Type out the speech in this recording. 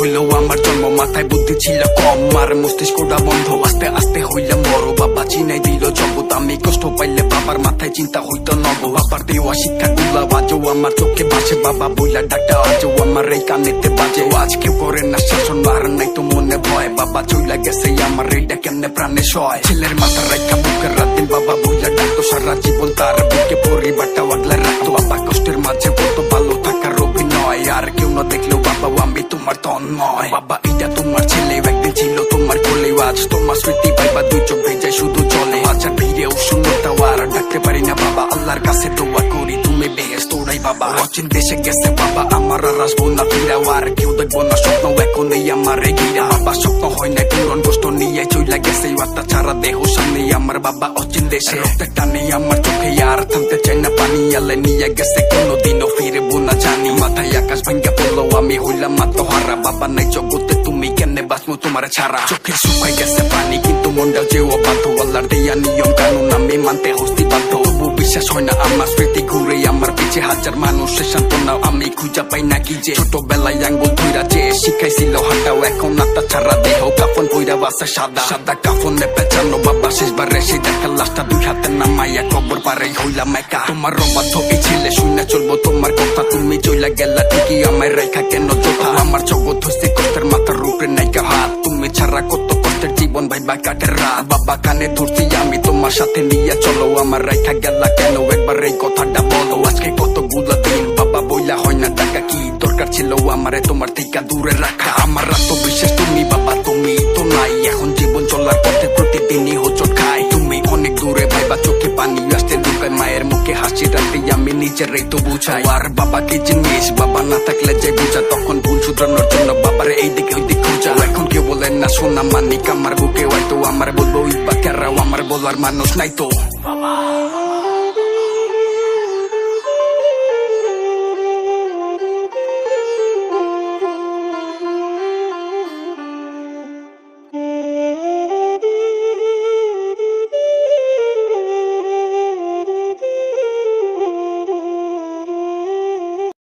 হইলো আমার জন্ম, মাথায় বুদ্ধি ছিল কম, আর মস্তিষ্কটা বন্ধ। আস্তে আস্তে হইলাম বড়, বাবা চিনাই দিল জগৎ। আমি কষ্ট পাইলে বাবার মাথায় চিন্তা হইতো নব। বাবার দেওয়া শিক্ষা গুলা বাজো আমার চোখে ভাসে, বাবা বইলা ডাক্তা আজও আমার এই কানেতে বাজে। আজ কেউ করে না শাসন, আর নাই তো মনে ভয়, বাবা চইলা গেছে আমার এইটা কেমনে প্রাণে সয়। ছেলের মাথা রাখা বুকের রাতে বাবা বইলা ডাকতো, সারা জীবন তার বুকে পরিবারটা আগলা রাখতো। বাবা কষ্টের মাঝে বলতো ভালো থাকার অভিনয়, আর কেউ না দেখলেও বাবা আমি তোমার তন্ময়। বাবা এটা তোমার ছেলে, একদিন ছিল তোমার কোলে, আজ তোমার স্মৃতি পাইবা দুই চোখ ভেজে শুধু চলে। হাজার ভিড়েও শূন্যতা আর ডাকতে পারি না বাবা, আল্লাহর কাছে দোয়া করি তুমি বেহেশত ওড়াই বাবা। অচিন দেশে গেছে বাবা আমার, আর আসবো না ফিরাও, আর কেউ দেখবো না স্বপ্ন এখন এই আমার ঘিরা। বাবা স্বপ্ন হয় না পূরণ, কষ্ট নিয়ে চইলা গেছে আত্মা ছাড়া দেহ সামনে আমার বাবা অচিন দেশে। রক্তের টানে আমার চোখে আর থামতে চাই না পানি, আলে নিয়ে গেছে কোনোদিনও ফিরবো না জানি। মাথায় আকাশ ভাঙ্গা পড়লো আমি হইলাম আত্মহারা, বাবা নাই জগতে তুমি কেমনে বাঁচবো তোমার ছাড়া। চোখে শুকাই গেছে পানি কিন্তু মনটাও যে অবাধ্য, আল্লাহর দেয়া নিয়ম কানুন আমি মানতে হস্তি বাধ্য। তবু বিশ্বাস হয় না আমার স্মৃতি ঘুরে আমার পিছে, হাজার মানুষের সান্ত্বনা আমি খুঁজা পাই না কি যে। ছোটবেলায় আঙ্গুল ধইরা যে শিখাইছিল হাঁটাও, এখন আত্মা ছাড়া দেহ কাফন পইরা বাসে সাদা সাদা কাফনে পেঁচানো। বাবা শেষবার রেসে দেখা লাশটা দুই হাতে নামাইয়া কবর পারে হইলাম একা। তোমার অবাধ্য এই ছেলে শুনে চলবো তোমার কথা, তুমি চইলা গেলা ঠিকই আমার রেখা কেন যোথা। আমার জগৎ হইছে কষ্টের মাথার উপরে নাইকা হাত, তুমি ছাড়া কত কষ্টের জীবন ভাইবা কাটের রাত। বাবা কানে ধরছি আমি তোমার সাথে নিয়ে চলো, আমার রেখা গেলা কেন একবার এই কথাটা বলো। আজকে কতগুলা দিন বাবা বইলা হয় না টাকা, কি দরকার ছিল আমারে তোমার থেকে দূরে রাখা। আমার আত্মবিশ্বাস তুমি বাবা তুমি তো নাই, এখন জীবন চলার পথে প্রতিদিনই হোঁচট খাই। তুমি অনেক দূরে ভাইবা চোখে পানি আসতে ঢুকায়, মায়ের মুখে হাসি রাখতে আমি নিজেরই তো বুঝাই। আর বাবা কি জিনিস বাবা না থাকলে যে বুঝা, তখন ভুল শুধরানোর জন্য বাবার এই দিকে ওই দিক খোঁজা। এখন কেউ বলেন না সোনা মানিক আমার বুকে হয়তো, আমার বলবো ইবা কেরাও আমার বলার মানুষ নাই তো বাবা।